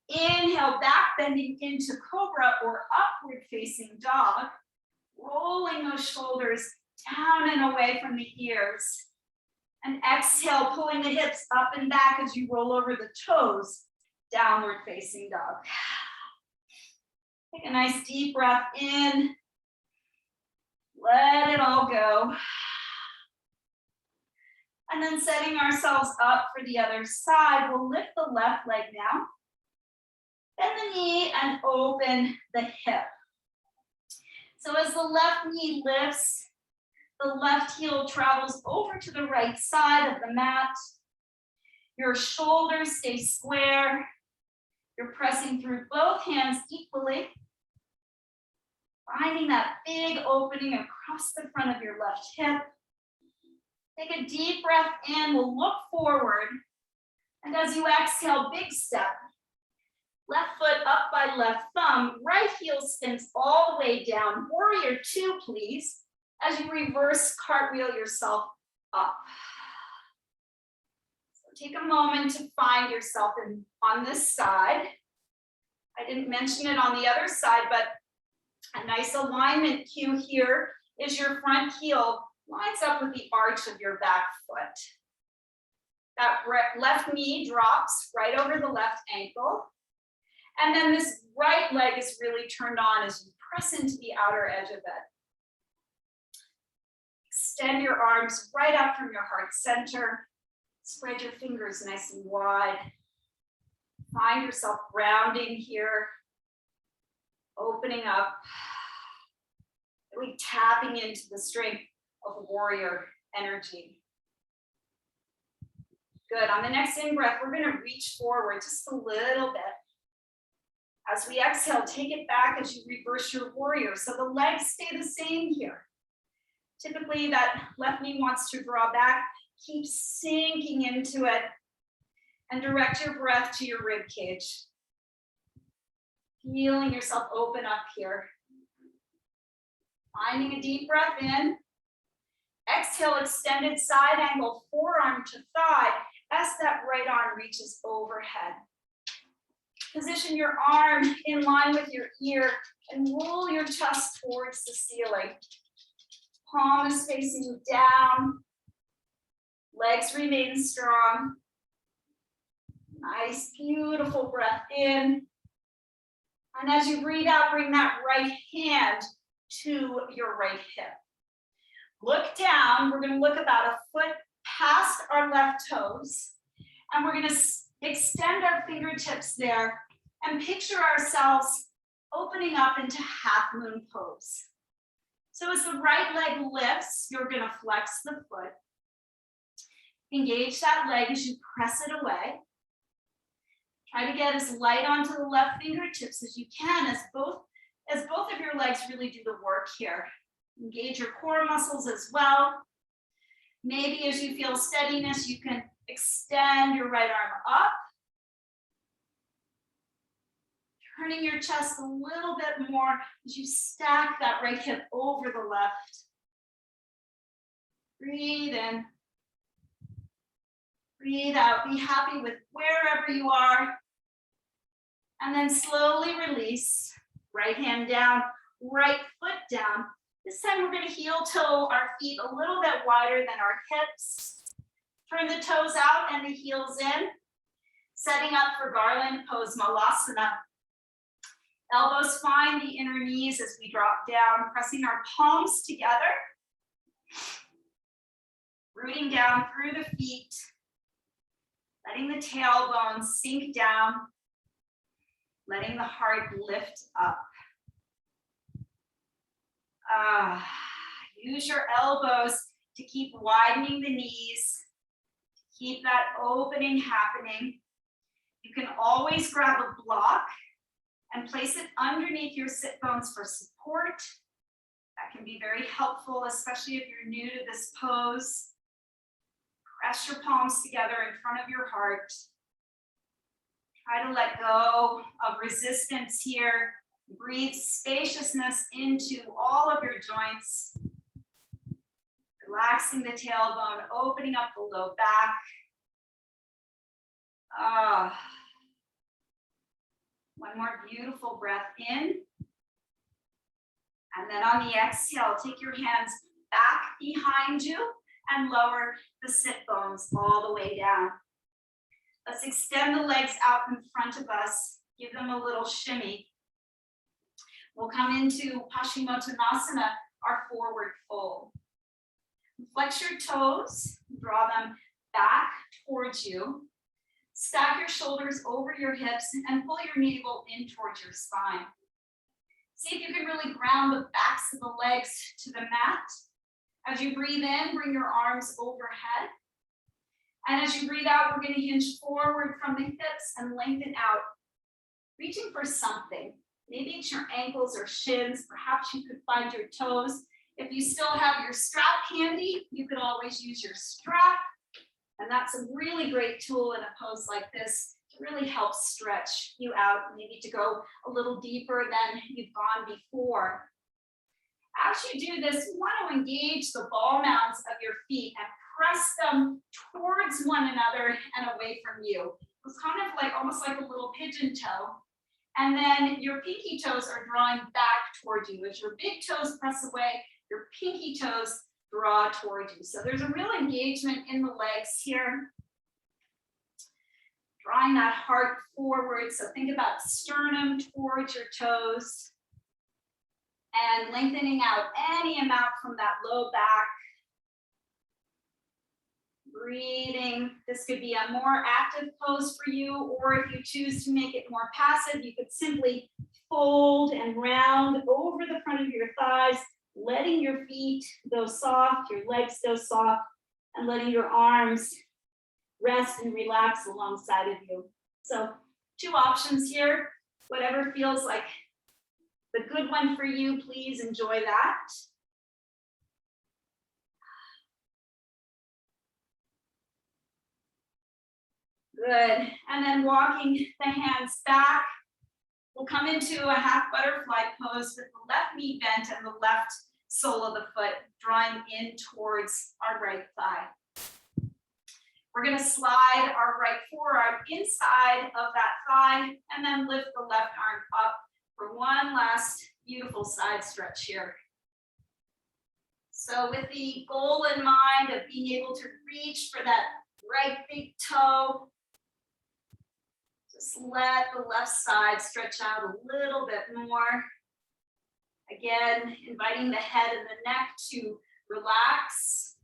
Inhale, back bending into cobra or upward facing dog. Rolling those shoulders down and away from the ears. And exhale, pulling the hips up and back as you roll over the toes. Downward facing dog. Take a nice deep breath in. Let it all go. And then setting ourselves up for the other side, we'll lift the left leg now. Bend the knee and open the hip. So as the left knee lifts, the left heel travels over to the right side of the mat. Your shoulders stay square. You're pressing through both hands equally. Finding that big opening across the front of your left hip. Take a deep breath in, we'll look forward. And as you exhale, big step. Left foot up by left thumb, right heel spins all the way down. Warrior two, please, as you reverse cartwheel yourself up. So take a moment to find yourself on this side. I didn't mention it on the other side, but a nice alignment cue here is your front heel lines up with the arch of your back foot. That left knee drops right over the left ankle. And then this right leg is really turned on as you press into the outer edge of it. Extend your arms right out from your heart center. Spread your fingers nice and wide. Find yourself grounding here. Opening up. Really tapping into the strength of warrior energy. Good. On the next in-breath, we're going to reach forward just a little bit. As we exhale, take it back as you reverse your warrior. So the legs stay the same here. Typically that left knee wants to draw back. Keep sinking into it and direct your breath to your rib cage. Feeling yourself open up here. Finding a deep breath in. Exhale, extended side angle, forearm to thigh as that right arm reaches overhead. Position your arm in line with your ear and roll your chest towards the ceiling. Palm is facing down. Legs remain strong. Nice, beautiful breath in. And as you breathe out, bring that right hand to your right hip. Look down. We're going to look about a foot past our left toes. And we're going to extend our fingertips there and picture ourselves opening up into half moon pose. So as the right leg lifts, you're going to flex the foot. Engage that leg as you press it away. Try to get as light onto the left fingertips as you can as both of your legs really do the work here. Engage your core muscles as well. Maybe as you feel steadiness, you can extend your right arm up. Turning your chest a little bit more as you stack that right hip over the left. Breathe in. Breathe out. Be happy with wherever you are. And then slowly release. Right hand down, right foot down. This time we're going to heel toe our feet a little bit wider than our hips. Turn the toes out and the heels in. Setting up for Garland pose, Malasana. Elbows find the inner knees as we drop down, pressing our palms together. Rooting down through the feet. Letting the tailbone sink down. Letting the heart lift up. Use your elbows to keep widening the knees. Keep that opening happening. You can always grab a block and place it underneath your sit bones for support. That can be very helpful, especially if you're new to this pose. Press your palms together in front of your heart. Try to let go of resistance here. Breathe spaciousness into all of your joints. Relaxing the tailbone, opening up the low back. One more beautiful breath in. And then on the exhale, take your hands back behind you and lower the sit bones all the way down. Let's extend the legs out in front of us. Give them a little shimmy. We'll come into Paschimottanasana, our forward fold. Flex your toes, draw them back towards you. Stack your shoulders over your hips and pull your navel in towards your spine. See if you can really ground the backs of the legs to the mat. As you breathe in, bring your arms overhead. And as you breathe out, we're going to hinge forward from the hips and lengthen out, reaching for something. Maybe it's your ankles or shins. Perhaps you could find your toes. If you still have your strap handy, you could always use your strap. And that's a really great tool in a pose like this to really help stretch you out, maybe to go a little deeper than you've gone before. As you do this, you want to engage the ball mounds of your feet and press them towards one another and away from you. It's kind of like almost like a little pigeon toe. And then your pinky toes are drawing back towards you. As your big toes press away, your pinky toes draw towards you. So there's a real engagement in the legs here. Drawing that heart forward. So think about sternum towards your toes. And lengthening out any amount from that low back. Breathing. This could be a more active pose for you, or if you choose to make it more passive, you could simply fold and round over the front of your thighs, letting your feet go soft, your legs go soft, and letting your arms rest and relax alongside of you. So 2 options here. Whatever feels like the good one for you, please enjoy that. Good. And then walking the hands back. We'll come into a half butterfly pose with the left knee bent and the left sole of the foot drawing in towards our right thigh. We're going to slide our right forearm inside of that thigh and then lift the left arm up for one last beautiful side stretch here. So with the goal in mind of being able to reach for that right big toe, just let the left side stretch out a little bit more. Again, inviting the head and the neck to relax.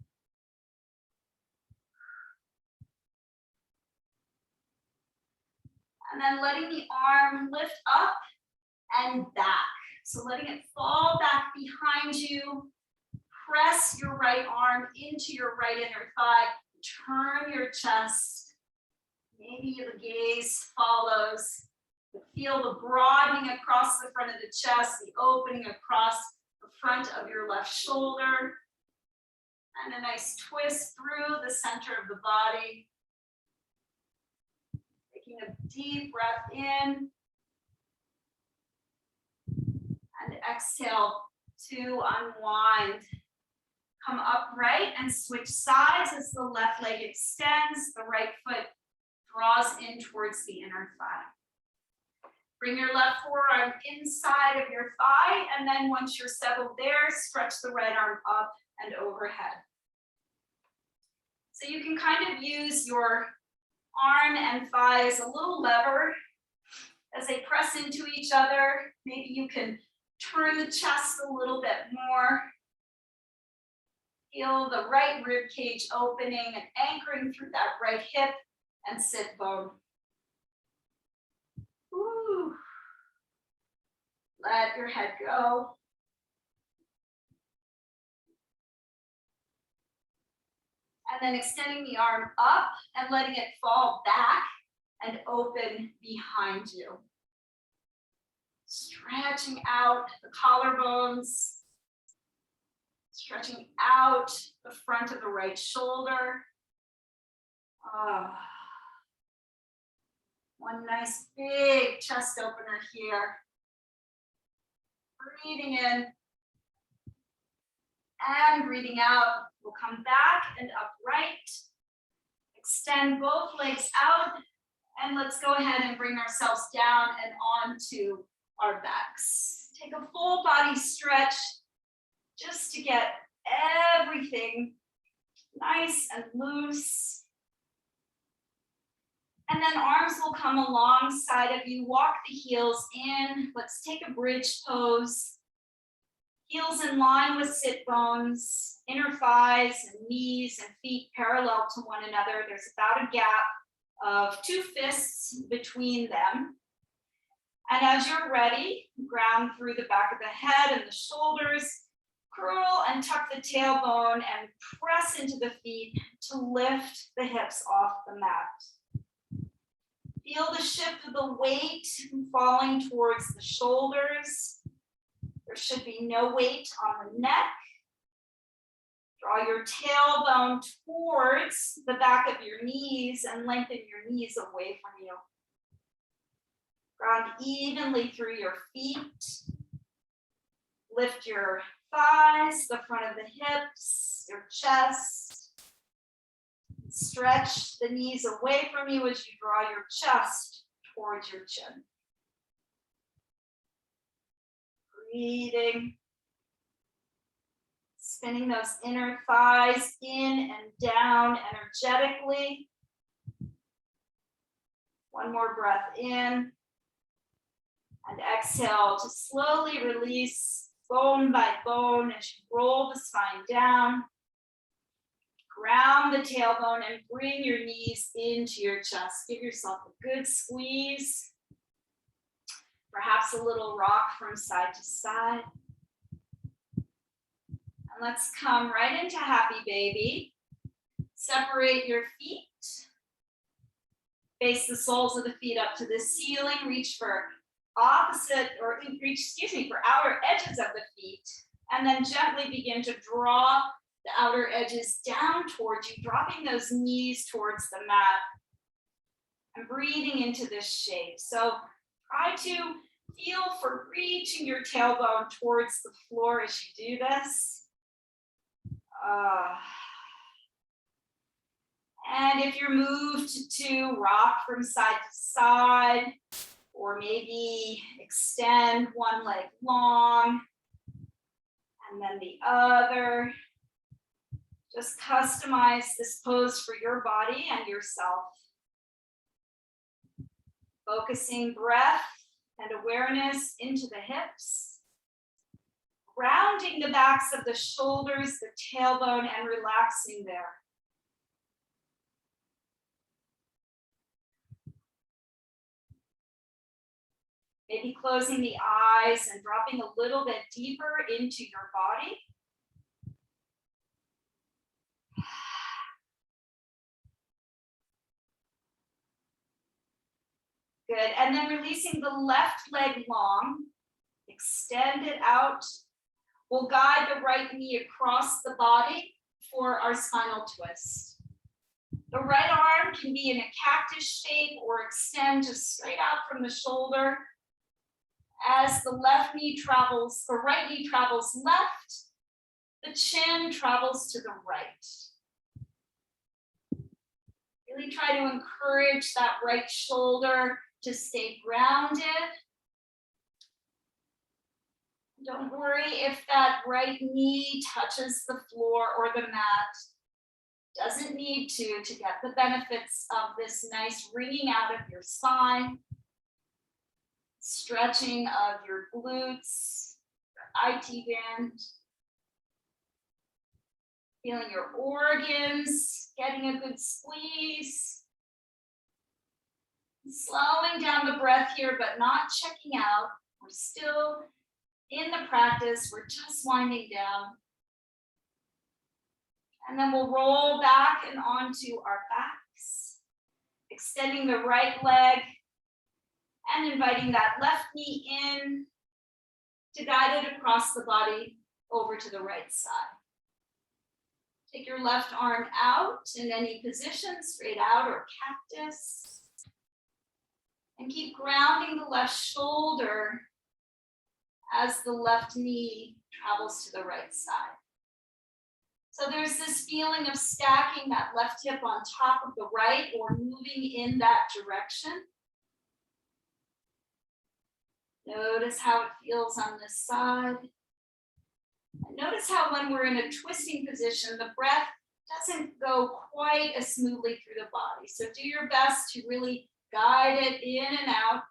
And then letting the arm lift up and back. So letting it fall back behind you. Press your right arm into your right inner thigh. Turn your chest. Maybe the gaze follows. Feel the broadening across the front of the chest, the opening across the front of your left shoulder. And a nice twist through the center of the body. Taking a deep breath in. And exhale to unwind. Come upright and switch sides as the left leg extends, the right foot draws in towards the inner thigh. Bring your left forearm inside of your thigh, and then once you're settled there, stretch the right arm up and overhead. So you can kind of use your arm and thigh as a little lever as they press into each other. Maybe you can turn the chest a little bit more. Feel the right rib cage opening and anchoring through that right hip and sit bone. Ooh. Let your head go. And then extending the arm up and letting it fall back and open behind you. Stretching out the collarbones. Stretching out the front of the right shoulder. One nice big chest opener here. Breathing in and breathing out. We'll come back and upright. Extend both legs out. And let's go ahead and bring ourselves down and onto our backs. Take a full body stretch just to get everything nice and loose. And then arms will come alongside of you. Walk the heels in. Let's take a bridge pose. Heels in line with sit bones, inner thighs and knees and feet parallel to one another. There's about a gap of 2 fists between them. And as you're ready, ground through the back of the head and the shoulders. Curl and tuck the tailbone and press into the feet to lift the hips off the mat. Feel the shift of the weight falling towards the shoulders. There should be no weight on the neck. Draw your tailbone towards the back of your knees and lengthen your knees away from you. Ground evenly through your feet. Lift your thighs, the front of the hips, your chest. Stretch the knees away from you as you draw your chest towards your chin. Breathing. Spinning those inner thighs in and down energetically. One more breath in. And exhale to slowly release bone by bone as you roll the spine down. Ground the tailbone and bring your knees into your chest. Give yourself a good squeeze. Perhaps a little rock from side to side. And let's come right into happy baby. Separate your feet. Face the soles of the feet up to the ceiling. Reach for for outer edges of the feet. And then gently begin to draw the outer edges down towards you, dropping those knees towards the mat. and breathing into this shape. So try to feel for reaching your tailbone towards the floor as you do this. And if you're moved to rock from side to side, or maybe extend one leg long and then the other, just customize this pose for your body and yourself. Focusing breath and awareness into the hips, grounding the backs of the shoulders, the tailbone, and relaxing there. Maybe closing the eyes and dropping a little bit deeper into your body. Good, and then releasing the left leg long, extend it out. We'll guide the right knee across the body for our spinal twist. The right arm can be in a cactus shape or extend just straight out from the shoulder. As the left knee travels, the right knee travels left, the chin travels to the right. Really try to encourage that right shoulder to stay grounded. Don't worry if that right knee touches the floor or the mat. Doesn't need to get the benefits of this nice wringing out of your spine, stretching of your glutes, your IT band, feeling your organs, getting a good squeeze. Slowing down the breath here, but not checking out. We're still in the practice. We're just winding down. And then we'll roll back and onto our backs, extending the right leg and inviting that left knee in to guide it across the body over to the right side. Take your left arm out in any position, straight out or cactus. And keep grounding the left shoulder as the left knee travels to the right side. So there's this feeling of stacking that left hip on top of the right or moving in that direction. Notice how it feels on this side. And notice how when we're in a twisting position, the breath doesn't go quite as smoothly through the body. So do your best to really guide it in and out.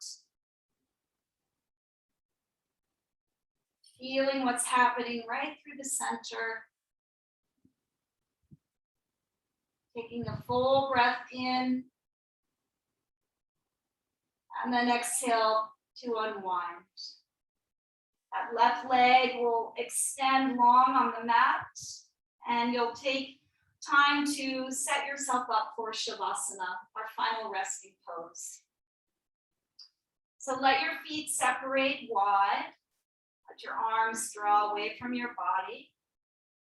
Feeling what's happening right through the center. Taking a full breath in. And then exhale to unwind. That left leg will extend long on the mat. And you'll take time to set yourself up for Shavasana, our final resting pose. So let your feet separate wide. Let your arms draw away from your body.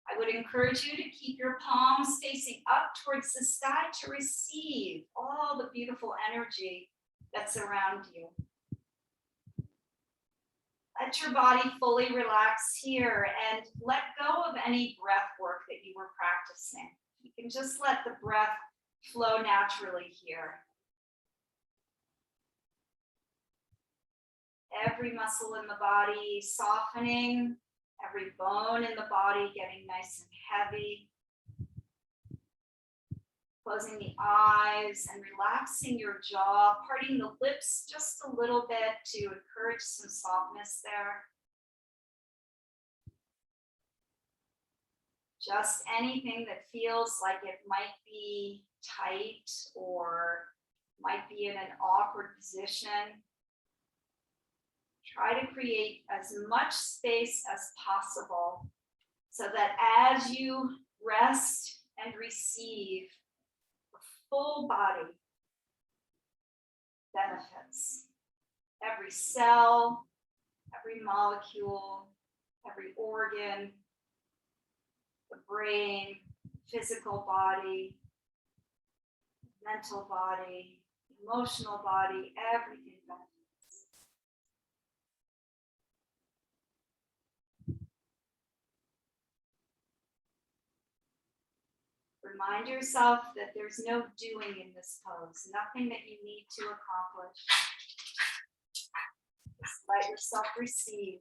I would encourage you to keep your palms facing up towards the sky to receive all the beautiful energy that's around you. Let your body fully relax here and let go of any breath work that you were practicing. You can just let the breath flow naturally here. Every muscle in the body softening, every bone in the body getting nice and heavy. Closing the eyes and relaxing your jaw, parting the lips just a little bit to encourage some softness there. Just anything that feels like it might be tight or might be in an awkward position. Try to create as much space as possible so that as you rest and receive, the full body benefits. Every cell, every molecule, every organ, the brain, physical body, mental body, emotional body, everything benefits. Remind yourself that there's no doing in this pose, nothing that you need to accomplish. Just let yourself receive.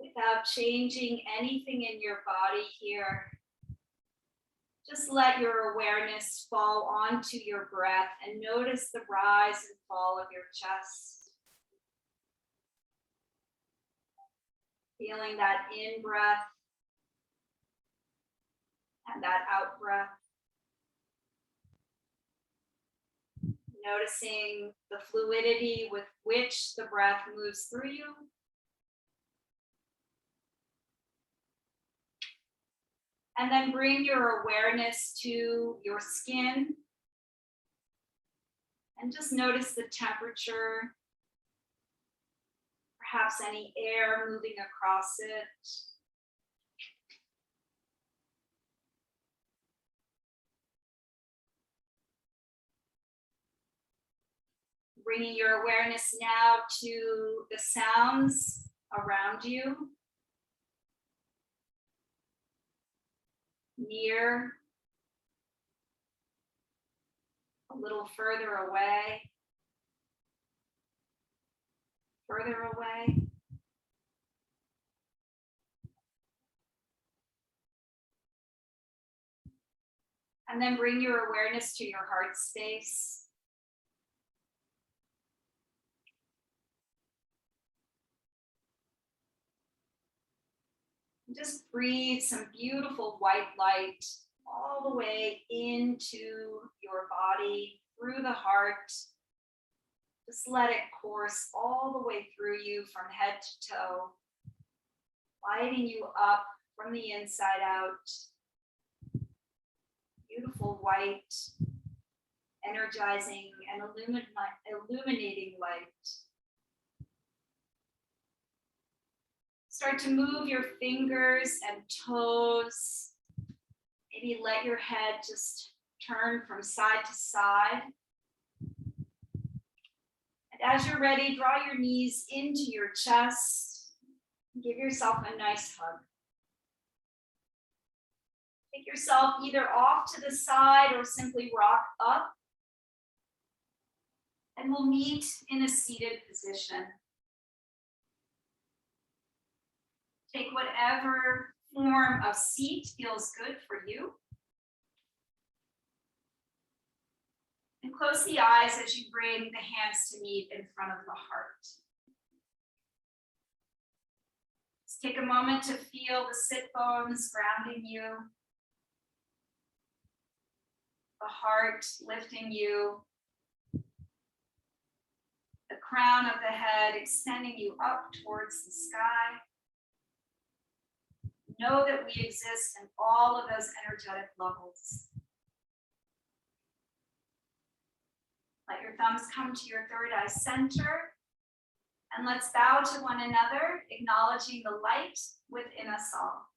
Without changing anything in your body here, just let your awareness fall onto your breath and notice the rise and fall of your chest. Feeling that in breath and that out breath. Noticing the fluidity with which the breath moves through you. And then bring your awareness to your skin. And just notice the temperature. Perhaps any air moving across it. Bringing your awareness now to the sounds around you. Near, a little further away, further away. And then bring your awareness to your heart space. Just breathe some beautiful white light all the way into your body, through the heart. Just let it course all the way through you from head to toe, lighting you up from the inside out. Beautiful white, energizing and illuminating light. Start to move your fingers and toes. Maybe let your head just turn from side to side. And as you're ready, draw your knees into your chest. Give yourself a nice hug. Take yourself either off to the side or simply rock up. And we'll meet in a seated position. Take whatever form of seat feels good for you. And close the eyes as you bring the hands to meet in front of the heart. Let's take a moment to feel the sit bones grounding you. The heart lifting you. The crown of the head extending you up towards the sky. Know that we exist in all of those energetic levels. Let your thumbs come to your third eye center. And let's bow to one another, acknowledging the light within us all.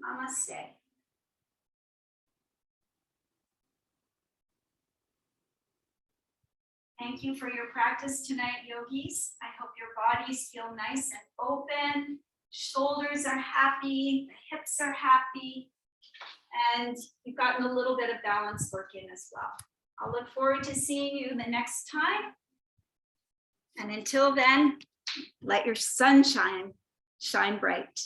Namaste. Thank you for your practice tonight, yogis. I hope your bodies feel nice and open. Shoulders are happy, the hips are happy, and you've gotten a little bit of balance work in as well. I'll look forward to seeing you the next time. And until then, let your sunshine shine bright.